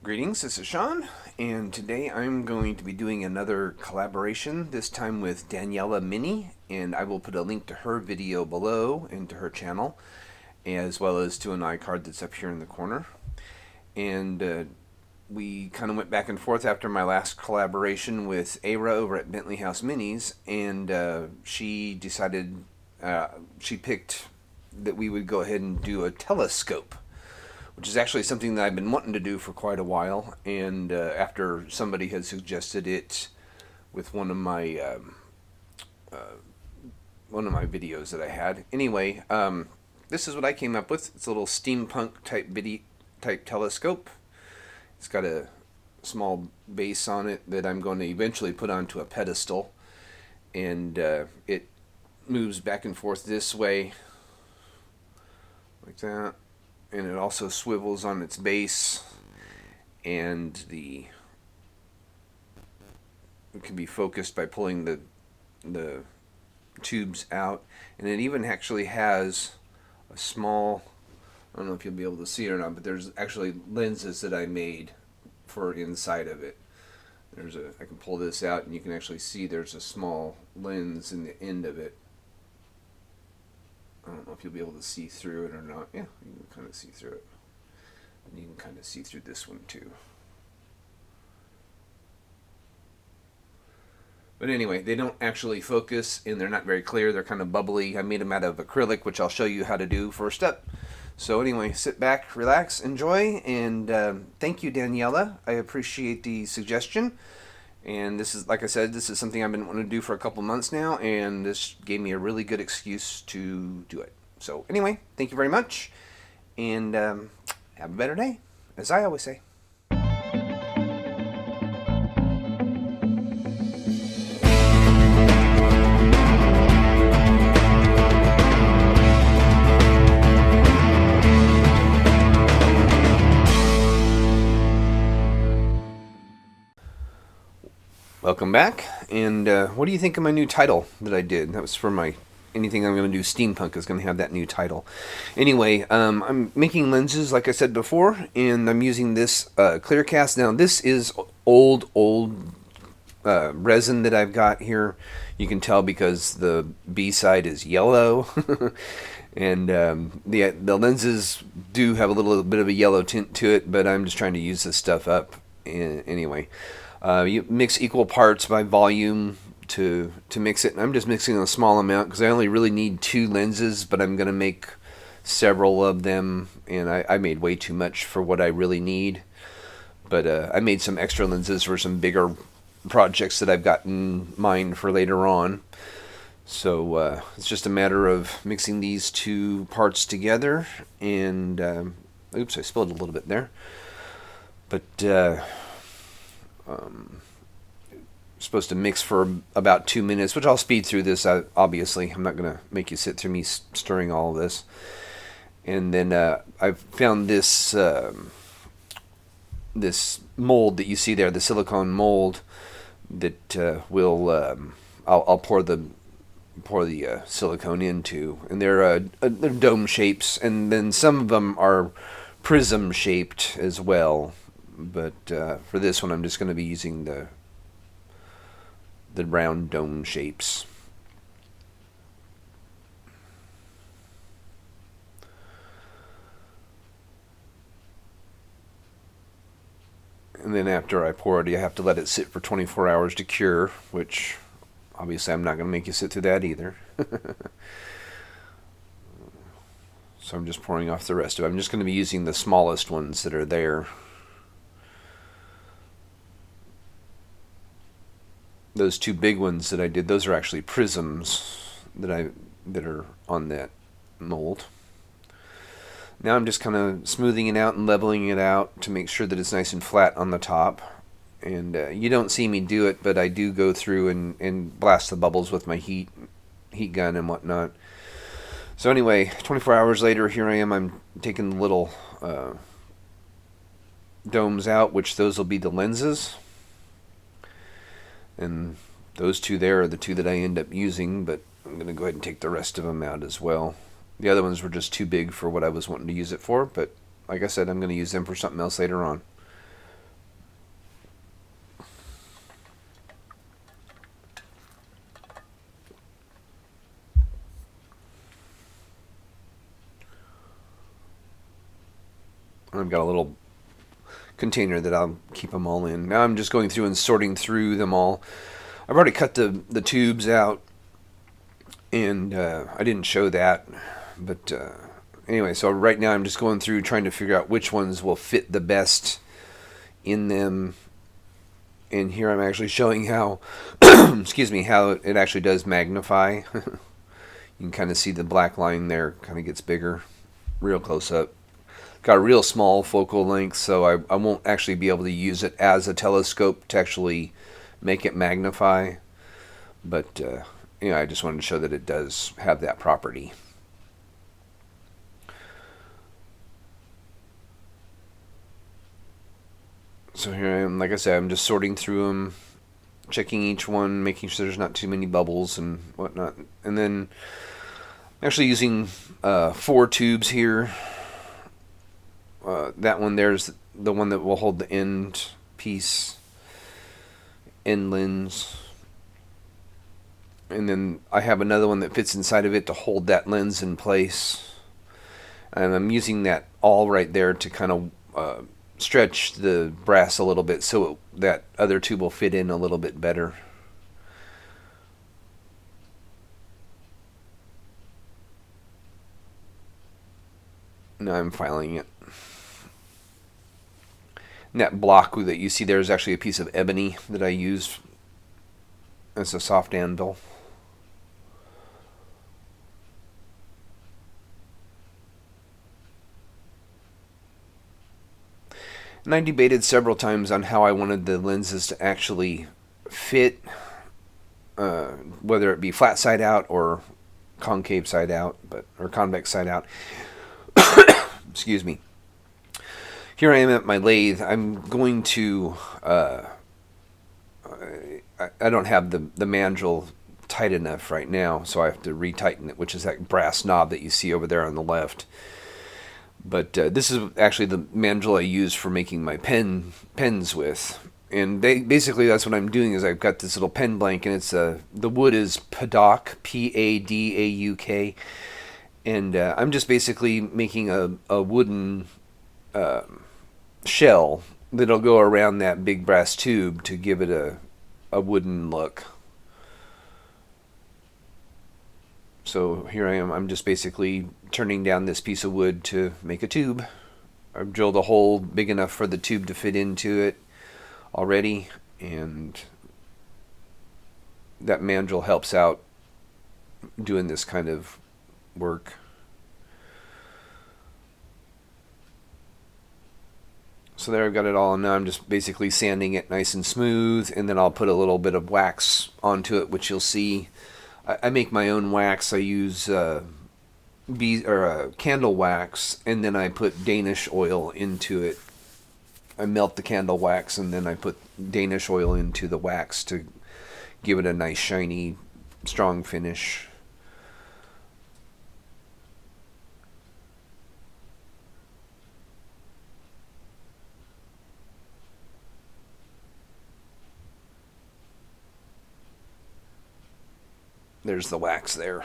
Greetings, this is Sean, and today I'm going to be doing another collaboration, this time with Daniela Mini, and I will put a link to her video below and to her channel, as well as to an iCard that's up here in the corner. And we kind of went back and forth after my last collaboration with Ara over at Bentley House Minis, and she decided, she picked that we would go ahead and do a telescope, which is actually something that I've been wanting to do for quite a while. And after somebody had suggested it with one of my videos that I had. Anyway, this is what I came up with. It's a little steampunk type telescope. It's got a small base on it that I'm going to eventually put onto a pedestal, and it moves back and forth this way, like that. And it also swivels on its base, and it can be focused by pulling the tubes out. And it even actually has a small, I don't know if you'll be able to see it or not, but there's actually lenses that I made for inside of it. I can pull this out and you can actually see there's a small lens in the end of it. I don't know if you'll be able to see through it or not. Yeah, you can kind of see through it. And you can kind of see through this one too. But anyway, they don't actually focus and they're not very clear. They're kind of bubbly. I made them out of acrylic, which I'll show you how to do first up. So anyway, sit back, relax, enjoy, and thank you, Daniela. I appreciate the suggestion. And this is, like I said, this is something I've been wanting to do for a couple months now, and this gave me a really good excuse to do it. So anyway, thank you very much, and have a better day, as I always say. Welcome back, and what do you think of my new title that I did? That was for anything I'm going to do Steampunk is going to have that new title. Anyway, I'm making lenses, like I said before, and I'm using this clear cast. Now, this is old resin that I've got here. You can tell because the B side is yellow, and the lenses do have a little bit of a yellow tint to it, but I'm just trying to use this stuff up anyway. You mix equal parts by volume to mix it. And I'm just mixing a small amount because I only really need 2 lenses, but I'm going to make several of them, and I made way too much for what I really need. But I made some extra lenses for some bigger projects that I've got in mind for later on. So it's just a matter of mixing these 2 parts together, and oops, I spilled a little bit there. But supposed to mix for about 2 minutes, which I'll speed through this. Obviously, I'm not going to make you sit through me stirring all of this. And then I've found this this mold that you see there, the silicone mold that I'll pour the silicone into, and they're dome shapes, and then some of them are prism shaped as well. But for this one, I'm just going to be using the round dome shapes. And then after I pour it, you have to let it sit for 24 hours to cure, which obviously I'm not going to make you sit through that either. So I'm just pouring off the rest of it. I'm just going to be using the smallest ones that are there. Those 2 big ones that I did, those are actually prisms that are on that mold. Now I'm just kind of smoothing it out and leveling it out to make sure that it's nice and flat on the top. And you don't see me do it, but I do go through and blast the bubbles with my heat gun and whatnot. So anyway, 24 hours later, here I am. I'm taking the little domes out, which those will be the lenses. And those 2 there are the 2 that I end up using, but I'm going to go ahead and take the rest of them out as well. The other ones were just too big for what I was wanting to use it for, but like I said, I'm going to use them for something else later on. I've got a little container that I'll keep them all in. Now I'm just going through and sorting through them all. I've already cut the tubes out, and I didn't show that, but anyway, so right now I'm just going through trying to figure out which ones will fit the best in them. And here I'm actually showing how, excuse me, how it actually does magnify. You can kind of see the black line there kind of gets bigger, real close up. Got a real small focal length, so I won't actually be able to use it as a telescope to actually make it magnify. But I just wanted to show that it does have that property. So here I am, like I said, I'm just sorting through them, checking each one, making sure there's not too many bubbles and whatnot. And then actually using 4 tubes here. That one there's the one that will hold the end piece, end lens. And then I have another one that fits inside of it to hold that lens in place. And I'm using that all right there to kind of stretch the brass a little bit so that other tube will fit in a little bit better. Now I'm filing it. And that block that you see there is actually a piece of ebony that I used as a soft anvil. And I debated several times on how I wanted the lenses to actually fit, whether it be flat side out or concave side out, or convex side out. Excuse me. Here I am at my lathe. I'm going to, I don't have the mandrel tight enough right now, so I have to retighten it, which is that brass knob that you see over there on the left. But this is actually the mandrel I use for making my pens with. And basically that's what I'm doing is I've got this little pen blank, and it's the wood is Padauk, P-A-D-A-U-K. And I'm just basically making a wooden shell that'll go around that big brass tube to give it a wooden look. So here I am. I'm just basically turning down this piece of wood to make a tube. I've drilled a hole big enough for the tube to fit into it already, and that mandrel helps out doing this kind of work. So there I've got it all, and now I'm just basically sanding it nice and smooth, and then I'll put a little bit of wax onto it, which you'll see. I make my own wax. I use candle wax, and then I put Danish oil into it. I melt the candle wax, and then I put Danish oil into the wax to give it a nice shiny, strong finish. There's the wax there.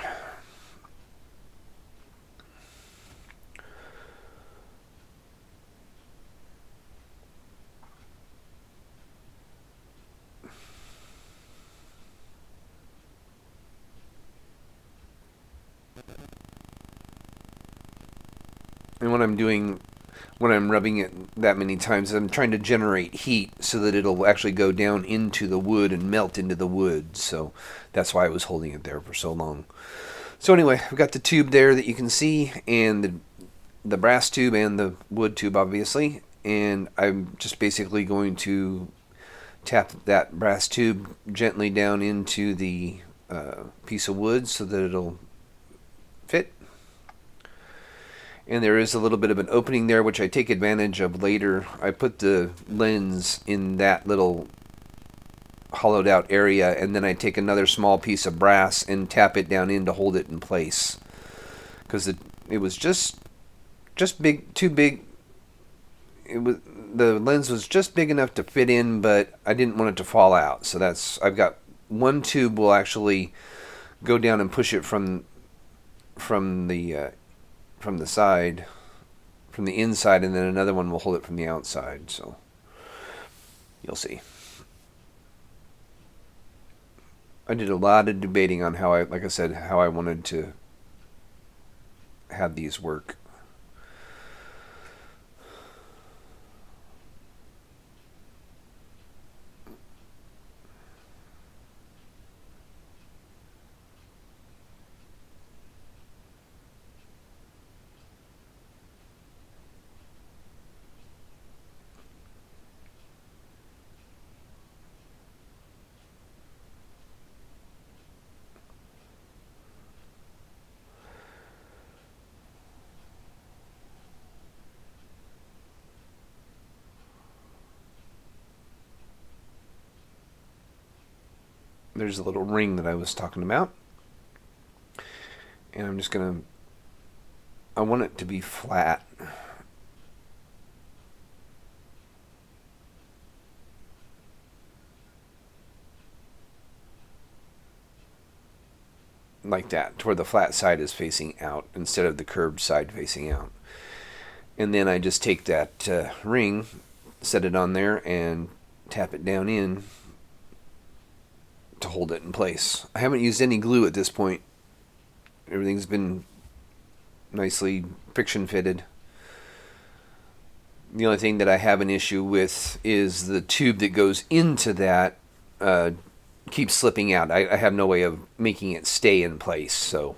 And when I'm rubbing it that many times, I'm trying to generate heat so that it'll actually go down into the wood and melt into the wood. So that's why I was holding it there for so long. So anyway, I've got the tube there that you can see, and the brass tube and the wood tube, obviously. And I'm just basically going to tap that brass tube gently down into the piece of wood so that it'll fit. And there is a little bit of an opening there, which I take advantage of later. I put the lens in that little hollowed out area, and then I take another small piece of brass and tap it down in to hold it in place. Because it was just big, too big. The lens was just big enough to fit in, but I didn't want it to fall out. So I've got one tube will actually go down and push it from the side, from the inside, and then another one will hold it from the outside. So you'll see. I did a lot of debating on how like I said, how I wanted to have these work. There's a little ring that I was talking about. And I'm just going to, I want it to be flat. Like that, to where the flat side is facing out instead of the curved side facing out. And then I just take that ring, set it on there, and tap it down in to hold it in place. I haven't used any glue at this point. Everything's been nicely friction fitted. The only thing that I have an issue with is the tube that goes into that keeps slipping out. I have no way of making it stay in place. So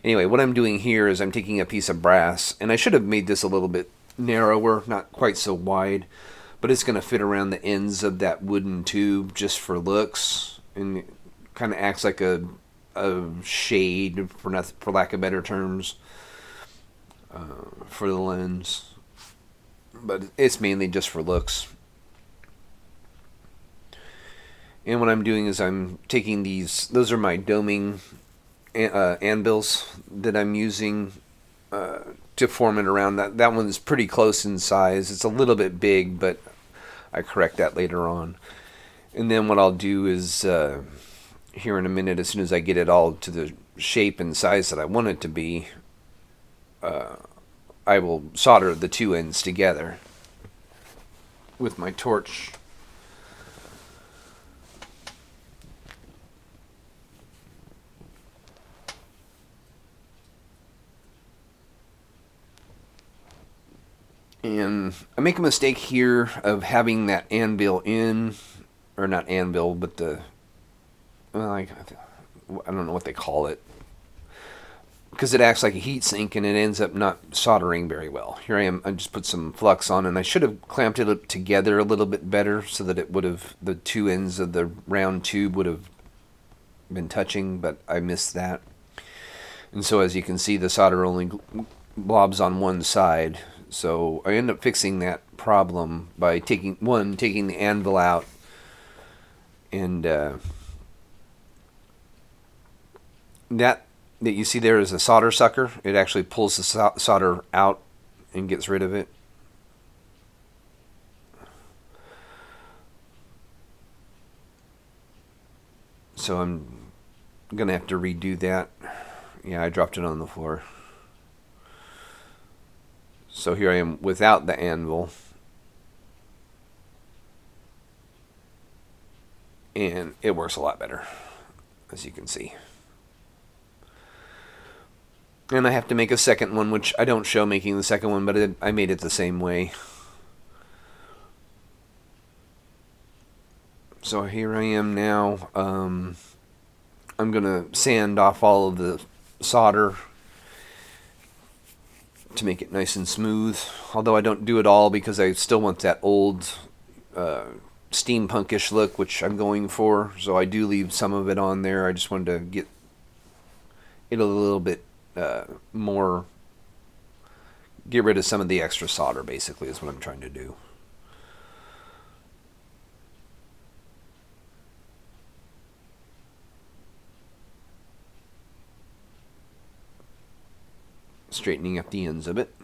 anyway, what I'm doing here is I'm taking a piece of brass, and I should have made this a little bit narrower, not quite so wide, but it's going to fit around the ends of that wooden tube just for looks, and it kind of acts like a shade, for lack of better terms, for the lens. But it's mainly just for looks. And what I'm doing is I'm taking those are my doming anvils that I'm using to form it around. That one's pretty close in size. It's a little bit big, but I correct that later on. And then what I'll do is, here in a minute, as soon as I get it all to the shape and size that I want it to be, I will solder the two ends together with my torch. And I make a mistake here of having that anvil in, or not anvil, but I don't know what they call it, because it acts like a heat sink and it ends up not soldering very well. Here I am, I just put some flux on, and I should have clamped it together a little bit better so that it would have, the two ends of the round tube would have been touching, but I missed that. And so as you can see, the solder only blobs on one side. So I end up fixing that problem by taking the anvil out, and that you see there is a solder sucker. It actually pulls the solder out and gets rid of it. So I'm gonna have to redo that. Yeah, I dropped it on the floor. So here I am without the anvil, and it works a lot better, as you can see. And I have to make a second one, which I don't show making the second one, but I made it the same way. So here I am now. I'm going to sand off all of the solder to make it nice and smooth. Although I don't do it all because I still want that old steampunkish look, which I'm going for. So I do leave some of it on there. I just wanted to get it a little bit more, get rid of some of the extra solder, basically, is what I'm trying to do. Straightening up the ends of it.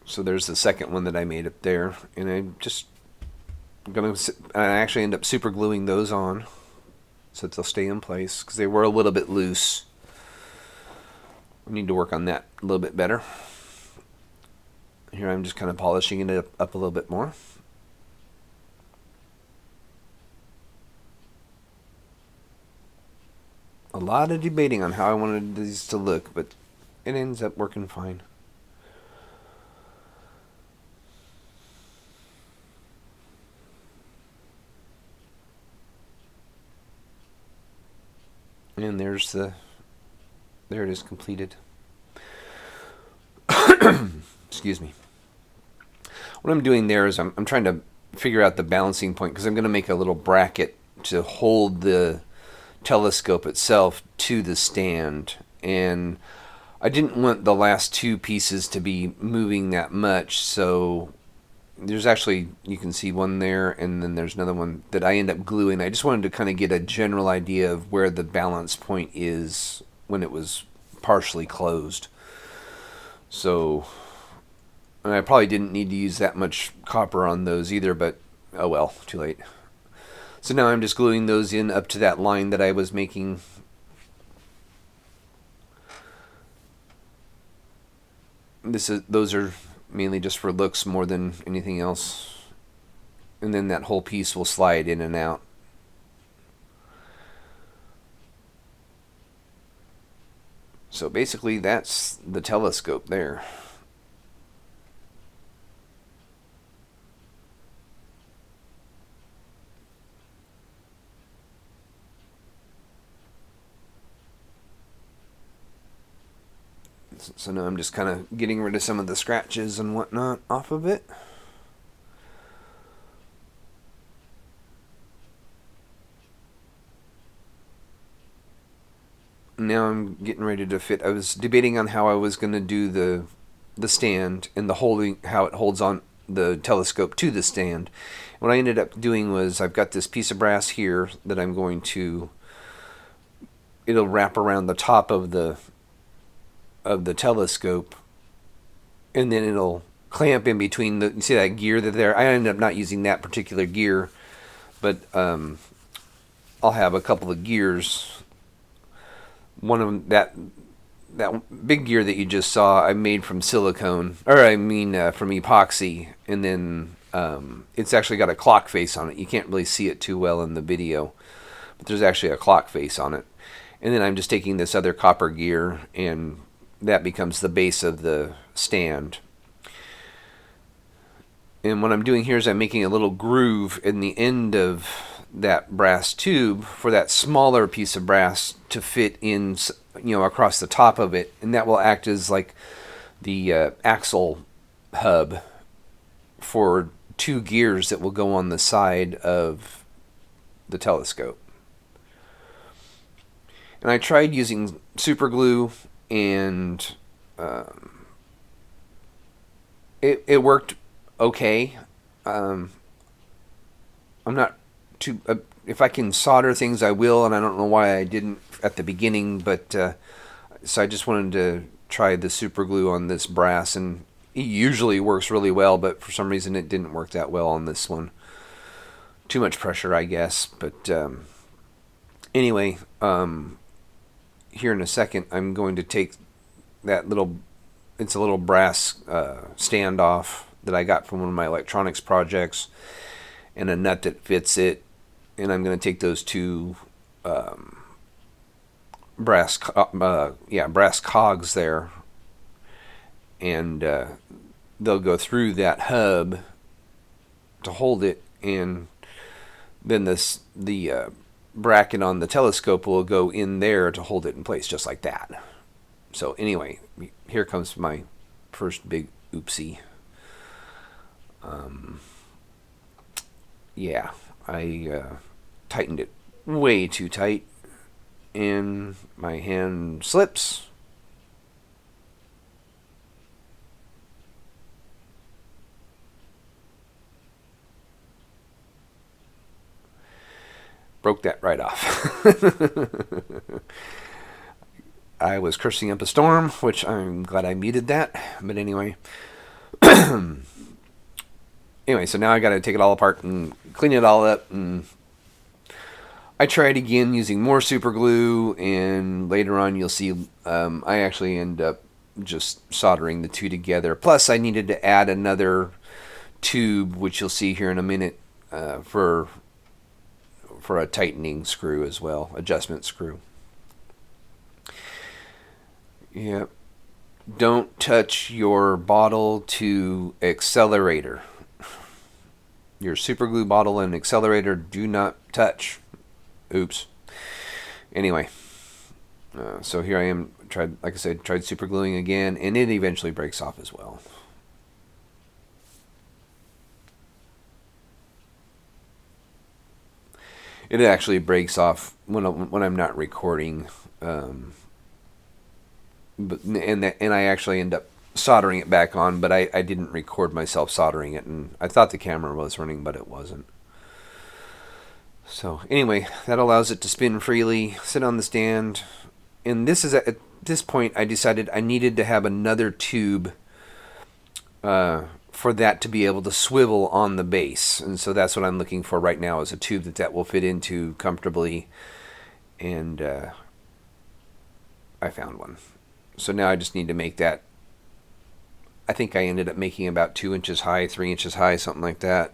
So there's the second one that I made up there, and I actually end up super gluing those on so that they'll stay in place because they were a little bit loose. We need to work on that a little bit better. Here I'm just kind of polishing it up a little bit more. A lot of debating on how I wanted these to look, but it ends up working fine. And there it is completed. Excuse me. What I'm doing there is I'm trying to figure out the balancing point because I'm going to make a little bracket to hold the telescope itself to the stand, and I didn't want the last two pieces to be moving that much, so there's actually, you can see one there, and then there's another one that I end up gluing. I just wanted to kind of get a general idea of where the balance point is when it was partially closed. So, and I probably didn't need to use that much copper on those either, but oh well, too late. So now I'm just gluing those in up to that line that I was making. Those are mainly just for looks more than anything else. And then that whole piece will slide in and out. So basically that's the telescope there. So now I'm just kind of getting rid of some of the scratches and whatnot off of it. Now I'm getting ready to fit. I was debating on how I was going to do the stand and how it holds on the telescope to the stand. What I ended up doing was I've got this piece of brass here that I'm going to, it'll wrap around the top of the telescope, and then it'll clamp in between you see that gear there? I ended up not using that particular gear, but I'll have a couple of gears. One of them, that big gear that you just saw, I made from silicone, or from epoxy, and then it's actually got a clock face on it. You can't really see it too well in the video, but there's actually a clock face on it. And then I'm just taking this other copper gear, and that becomes the base of the stand. And what I'm doing here is I'm making a little groove in the end of that brass tube for that smaller piece of brass to fit in, across the top of it, and that will act as like the axle hub for two gears that will go on the side of the telescope. And I tried using super glue, and it worked okay. I'm not too. If I can solder things, I will, and I don't know why I didn't at the beginning. But so I just wanted to try the super glue on this brass, and it usually works really well. But for some reason, it didn't work that well on this one. Too much pressure, I guess. But anyway, here in a second, I'm going to take that it's a little brass standoff that I got from one of my electronics projects, and a nut that fits it, and I'm going to take those two brass cogs there, and they'll go through that hub to hold it, and then the bracket on the telescope will go in there to hold it in place, just like that. So anyway, here comes my first big oopsie. Yeah, I tightened it way too tight, and my hand slips. Broke that right off. I was cursing up a storm, which I'm glad I muted that. But anyway, Anyway, so now I got to take it all apart and clean it all up. And I tried again using more super glue, and later on you'll see I actually end up just soldering the two together. Plus, I needed to add another tube, which you'll see here in a minute, for a tightening screw as well, adjustment screw. Yep. Don't touch your bottle to accelerator. Your super glue bottle and accelerator do not touch. Oops. Anyway, so here I am. Like I said, tried super gluing again, and it eventually breaks off as well. It actually breaks off when I'm not recording, and I actually end up soldering it back on, but I didn't record myself soldering it, and I thought the camera was running, but it wasn't. So anyway, that allows it to spin freely, sit on the stand, and this is at this point I decided I needed to have another tube for that to be able to swivel on the base, and so that's what I'm looking for right now, is a tube that will fit into comfortably, and I found one. So now I just need to make that. I think I ended up making about 2 inches high, 3 inches high, something like that.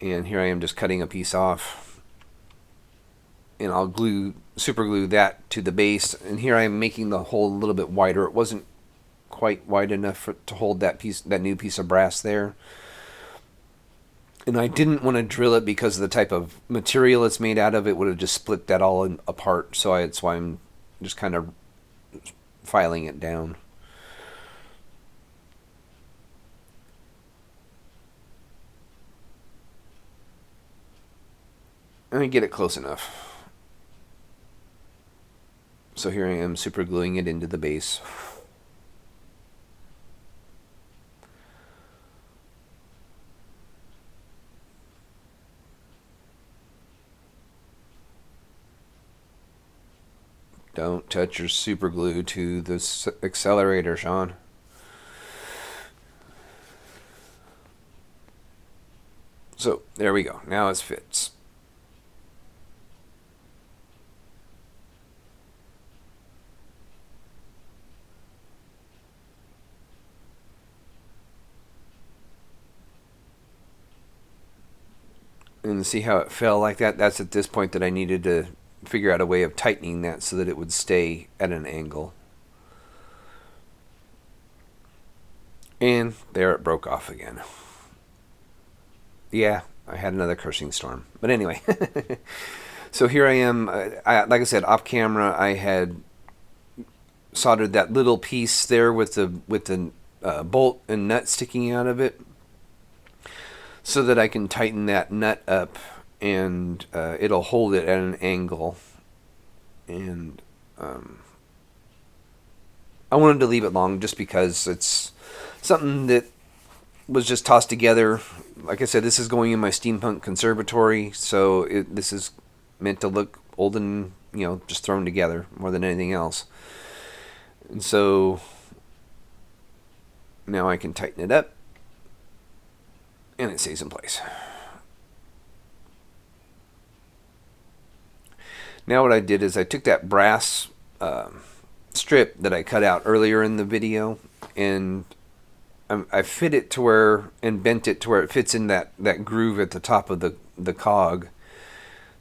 And here I am just cutting a piece off, and I'll super glue that to the base. And here I am making the hole a little bit wider. It wasn't quite wide enough to hold that new piece of brass there. And I didn't want to drill it because of the type of material it's made out of. It would have just split that all apart. So that's why I'm just kind of filing it down. Let me get it close enough. So here I am super gluing it into the base. Don't touch your super glue to the accelerator, Sean. So there we go. Now it fits. And see how it fell like that? That's at this point that I needed to figure out a way of tightening that so that it would stay at an angle. And there it broke off again. Yeah, I had another cursing storm. But anyway, so here I am. Like I said, off camera, I had soldered that little piece there with the bolt and nut sticking out of it, so that I can tighten that nut up, and it'll hold it at an angle. And I wanted to leave it long just because it's something that was just tossed together. Like I said, this is going in my Steampunk Conservatory, so this is meant to look old and, just thrown together more than anything else. And so now I can tighten it up, and it stays in place. Now what I did is I took that brass strip that I cut out earlier in the video, and I fit it to where, and bent it to where it fits in that groove at the top of the cog,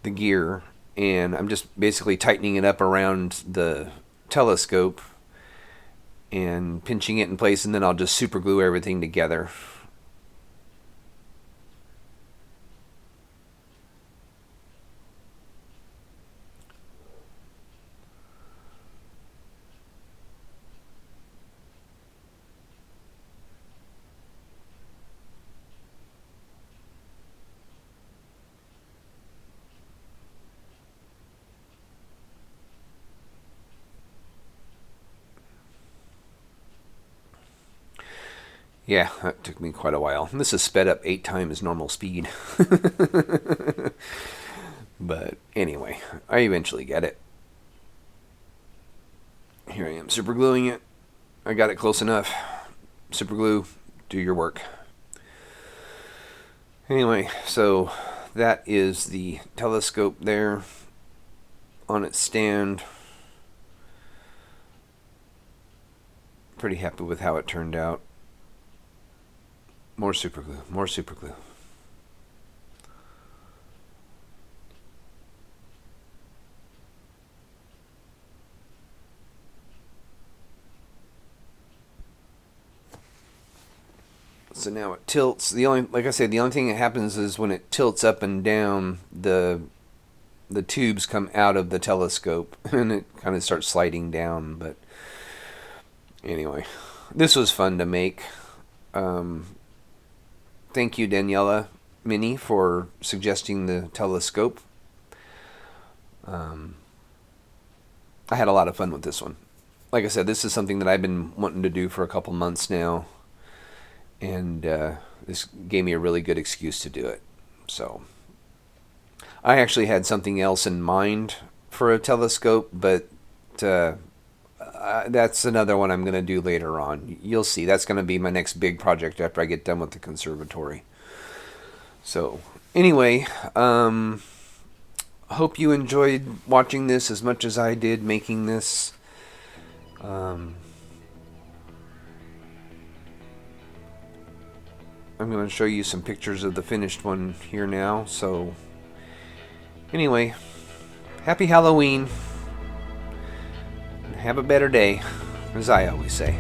the gear, and I'm just basically tightening it up around the telescope and pinching it in place, and then I'll just super glue everything together. Yeah, that took me quite a while. This is sped up 8 times normal speed. But anyway, I eventually get it. Here I am super gluing it. I got it close enough. super glue, do your work. Anyway, so that is the telescope there on its stand. Pretty happy with how it turned out. More super glue, more super glue. So now it tilts. Like I said, the only thing that happens is when it tilts up and down, the tubes come out of the telescope and it kind of starts sliding down. But anyway, this was fun to make. Thank you, Daniela Mini, for suggesting the telescope. I had a lot of fun with this one. Like I said, this is something that I've been wanting to do for a couple months now, and this gave me a really good excuse to do it. So I actually had something else in mind for a telescope, but that's another one I'm going to do later on. You'll see. That's going to be my next big project after I get done with the conservatory. So anyway, hope you enjoyed watching this as much as I did making this. I'm going to show you some pictures of the finished one here now. So anyway, happy Halloween. Have a better day, as I always say.